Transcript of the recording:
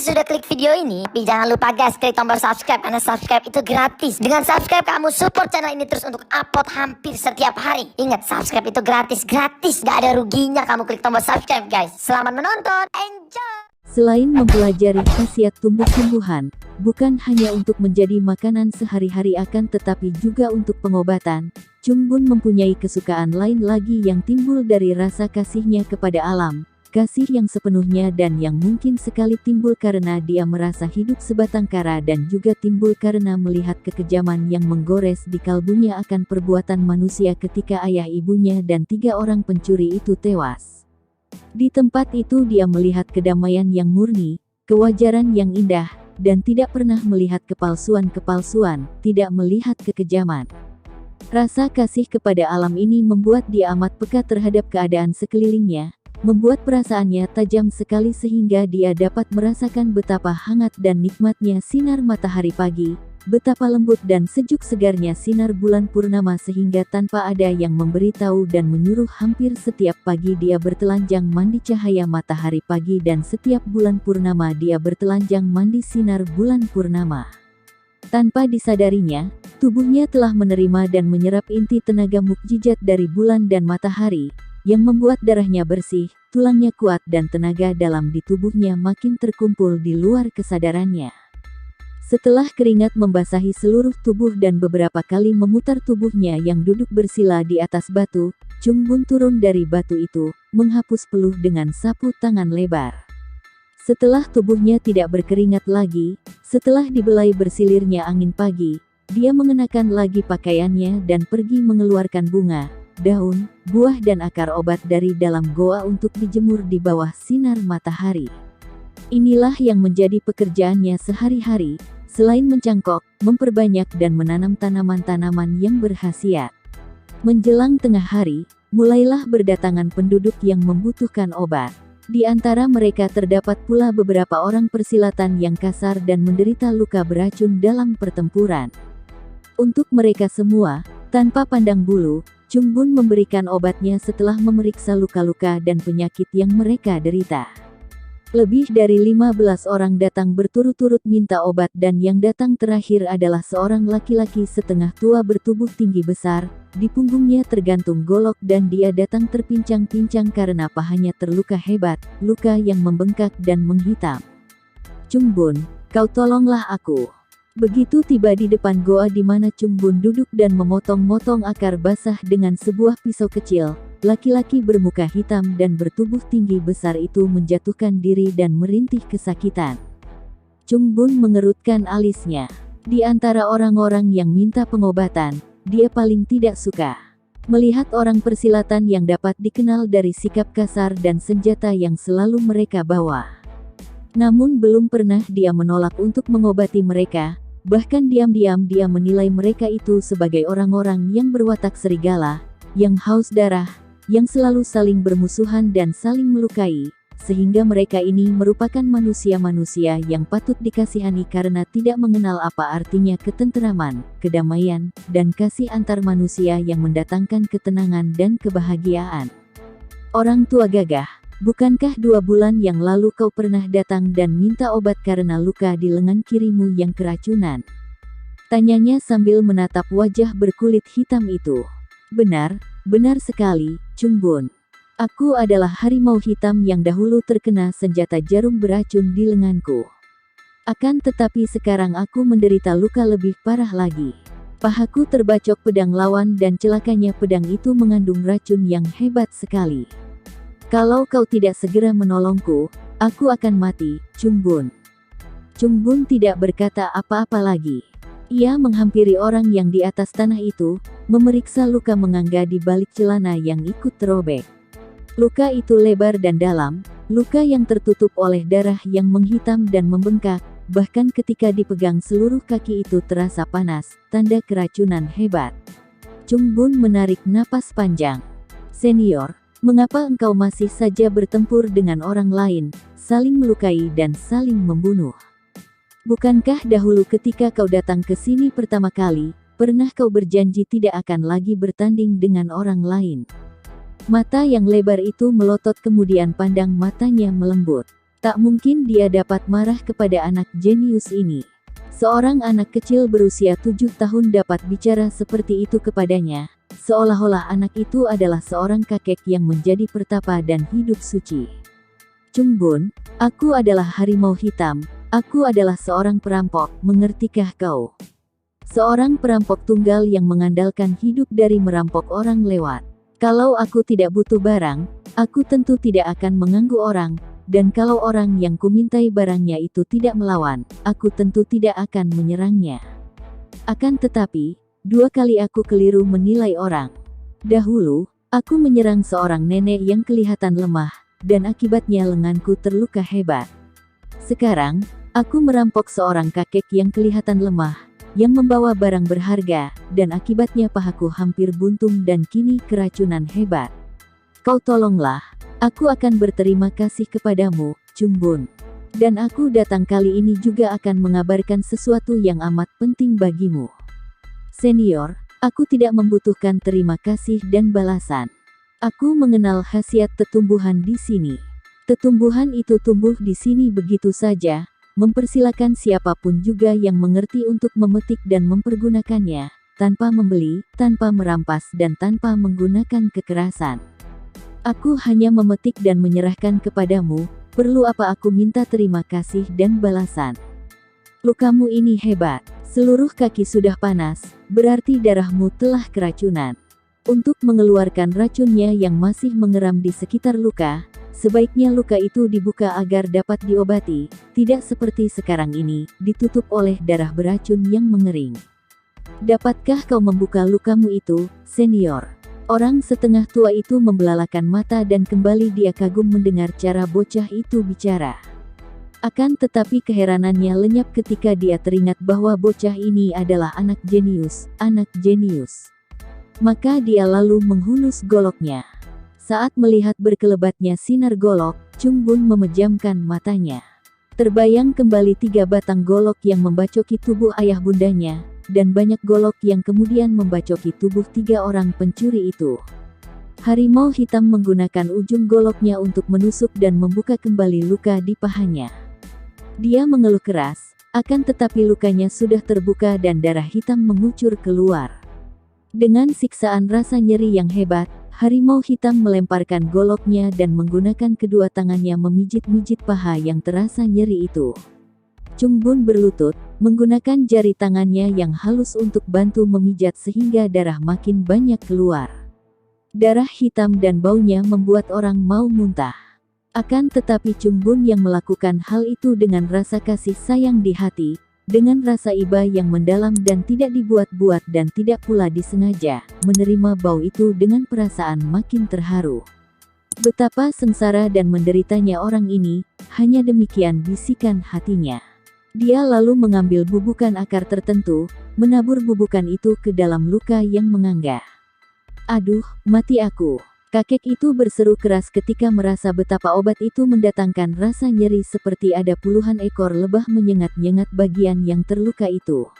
sudah klik video ini, tapi jangan lupa guys, klik tombol subscribe karena subscribe itu gratis. Dengan subscribe kamu support channel ini terus untuk upload hampir setiap hari. Ingat, subscribe itu gratis, gak ada ruginya kamu klik tombol subscribe guys. Selamat menonton, enjoy! Selain mempelajari khasiat tumbuh-tumbuhan, bukan hanya untuk menjadi makanan sehari-hari akan tetapi juga untuk pengobatan, Chung Bun mempunyai kesukaan lain lagi yang timbul dari rasa kasihnya kepada alam. Kasih yang sepenuhnya dan yang mungkin sekali timbul karena dia merasa hidup sebatang kara dan juga timbul karena melihat kekejaman yang menggores di kalbunya akan perbuatan manusia ketika ayah ibunya dan 3 orang pencuri itu tewas. Di tempat itu dia melihat kedamaian yang murni, kewajaran yang indah, dan tidak pernah melihat kepalsuan-kepalsuan, tidak melihat kekejaman. Rasa kasih kepada alam ini membuat dia amat peka terhadap keadaan sekelilingnya, membuat perasaannya tajam sekali sehingga dia dapat merasakan betapa hangat dan nikmatnya sinar matahari pagi, betapa lembut dan sejuk segarnya sinar bulan purnama sehingga tanpa ada yang memberitahu dan menyuruh hampir setiap pagi dia bertelanjang mandi cahaya matahari pagi dan setiap bulan purnama dia bertelanjang mandi sinar bulan purnama. Tanpa disadarinya, tubuhnya telah menerima dan menyerap inti tenaga mukjizat dari bulan dan matahari, yang membuat darahnya bersih, tulangnya kuat dan tenaga dalam di tubuhnya makin terkumpul di luar kesadarannya. Setelah keringat membasahi seluruh tubuh dan beberapa kali memutar tubuhnya yang duduk bersila di atas batu, Chung Bun turun dari batu itu, menghapus peluh dengan sapu tangan lebar. Setelah tubuhnya tidak berkeringat lagi, setelah dibelai bersilirnya angin pagi, dia mengenakan lagi pakaiannya dan pergi mengeluarkan bunga, daun, buah dan akar obat dari dalam goa untuk dijemur di bawah sinar matahari. Inilah yang menjadi pekerjaannya sehari-hari, selain mencangkok, memperbanyak dan menanam tanaman-tanaman yang berkhasiat. Menjelang tengah hari, mulailah berdatangan penduduk yang membutuhkan obat. Di antara mereka terdapat pula beberapa orang persilatan yang kasar dan menderita luka beracun dalam pertempuran. Untuk mereka semua, tanpa pandang bulu, Chung Bun memberikan obatnya setelah memeriksa luka-luka dan penyakit yang mereka derita. Lebih dari 15 orang datang berturut-turut minta obat dan yang datang terakhir adalah seorang laki-laki setengah tua bertubuh tinggi besar, di punggungnya tergantung golok dan dia datang terpincang-pincang karena pahanya terluka hebat, luka yang membengkak dan menghitam. Chung Bun, kau tolonglah aku. Begitu tiba di depan goa di mana Chung Bun duduk dan memotong-motong akar basah dengan sebuah pisau kecil, laki-laki bermuka hitam dan bertubuh tinggi besar itu menjatuhkan diri dan merintih kesakitan. Chung Bun mengerutkan alisnya. Di antara orang-orang yang minta pengobatan, dia paling tidak suka melihat orang persilatan yang dapat dikenal dari sikap kasar dan senjata yang selalu mereka bawa. Namun belum pernah dia menolak untuk mengobati mereka, bahkan diam-diam dia menilai mereka itu sebagai orang-orang yang berwatak serigala, yang haus darah, yang selalu saling bermusuhan dan saling melukai, sehingga mereka ini merupakan manusia-manusia yang patut dikasihani karena tidak mengenal apa artinya ketenteraman, kedamaian, dan kasih antar manusia yang mendatangkan ketenangan dan kebahagiaan. Orang tua gagah, bukankah 2 bulan yang lalu kau pernah datang dan minta obat karena luka di lengan kirimu yang keracunan? Tanyanya sambil menatap wajah berkulit hitam itu. Benar, benar sekali, Chung Bun. Aku adalah harimau hitam yang dahulu terkena senjata jarum beracun di lenganku. Akan tetapi sekarang aku menderita luka lebih parah lagi. Pahaku terbacok pedang lawan dan celakanya pedang itu mengandung racun yang hebat sekali. Kalau kau tidak segera menolongku, aku akan mati, Chung Bun. Chung Bun tidak berkata apa-apa lagi. Ia menghampiri orang yang di atas tanah itu, memeriksa luka menganga di balik celana yang ikut terobek. Luka itu lebar dan dalam, luka yang tertutup oleh darah yang menghitam dan membengkak, bahkan ketika dipegang seluruh kaki itu terasa panas, tanda keracunan hebat. Chung Bun menarik napas panjang. Senior, mengapa engkau masih saja bertempur dengan orang lain, saling melukai dan saling membunuh? Bukankah dahulu ketika kau datang ke sini pertama kali, pernah kau berjanji tidak akan lagi bertanding dengan orang lain? Mata yang lebar itu melotot kemudian pandang matanya melembut. Tak mungkin dia dapat marah kepada anak jenius ini. Seorang anak kecil berusia 7 tahun dapat bicara seperti itu kepadanya, seolah-olah anak itu adalah seorang kakek yang menjadi pertapa dan hidup suci. Chungbun, aku adalah harimau hitam, aku adalah seorang perampok, mengertikah kau? Seorang perampok tunggal yang mengandalkan hidup dari merampok orang lewat. Kalau aku tidak butuh barang, aku tentu tidak akan mengganggu orang, dan kalau orang yang kumintai barangnya itu tidak melawan, aku tentu tidak akan menyerangnya. Akan tetapi, 2 kali aku keliru menilai orang. Dahulu, aku menyerang seorang nenek yang kelihatan lemah, dan akibatnya lenganku terluka hebat. Sekarang, aku merampok seorang kakek yang kelihatan lemah, yang membawa barang berharga, dan akibatnya pahaku hampir buntung dan kini keracunan hebat. Kau tolonglah, aku akan berterima kasih kepadamu, Chungbun. Dan aku datang kali ini juga akan mengabarkan sesuatu yang amat penting bagimu. Senior, aku tidak membutuhkan terima kasih dan balasan. Aku mengenal khasiat tetumbuhan di sini. Tetumbuhan itu tumbuh di sini begitu saja, mempersilakan siapapun juga yang mengerti untuk memetik dan mempergunakannya, tanpa membeli, tanpa merampas dan tanpa menggunakan kekerasan. Aku hanya memetik dan menyerahkan kepadamu, perlu apa aku minta terima kasih dan balasan. Lukamu ini hebat, seluruh kaki sudah panas, berarti darahmu telah keracunan. Untuk mengeluarkan racunnya yang masih mengeram di sekitar luka, sebaiknya luka itu dibuka agar dapat diobati, tidak seperti sekarang ini, ditutup oleh darah beracun yang mengering. Dapatkah kau membuka lukamu itu, senior? Orang setengah tua itu membelalakan mata dan kembali dia kagum mendengar cara bocah itu bicara. Akan tetapi keheranannya lenyap ketika dia teringat bahwa bocah ini adalah anak jenius, anak jenius. Maka dia lalu menghunus goloknya. Saat melihat berkelebatnya sinar golok, Chungbun memejamkan matanya. Terbayang kembali 3 batang golok yang membacoki tubuh ayah bundanya, dan banyak golok yang kemudian membacoki tubuh 3 orang pencuri itu. Harimau hitam menggunakan ujung goloknya untuk menusuk dan membuka kembali luka di pahanya. Dia mengeluh keras, akan tetapi lukanya sudah terbuka dan darah hitam mengucur keluar. Dengan siksaan rasa nyeri yang hebat, harimau hitam melemparkan goloknya dan menggunakan kedua tangannya memijit-mijit paha yang terasa nyeri itu. Chungbun berlutut, menggunakan jari tangannya yang halus untuk bantu memijat sehingga darah makin banyak keluar. Darah hitam dan baunya membuat orang mau muntah. Akan tetapi Chungbun yang melakukan hal itu dengan rasa kasih sayang di hati, dengan rasa iba yang mendalam dan tidak dibuat-buat dan tidak pula disengaja, menerima bau itu dengan perasaan makin terharu. Betapa sengsara dan menderitanya orang ini, hanya demikian bisikan hatinya. Dia lalu mengambil bubukan akar tertentu, menabur bubukan itu ke dalam luka yang menganga. Aduh, mati aku. Kakek itu berseru keras ketika merasa betapa obat itu mendatangkan rasa nyeri seperti ada puluhan ekor lebah menyengat-nyengat bagian yang terluka itu.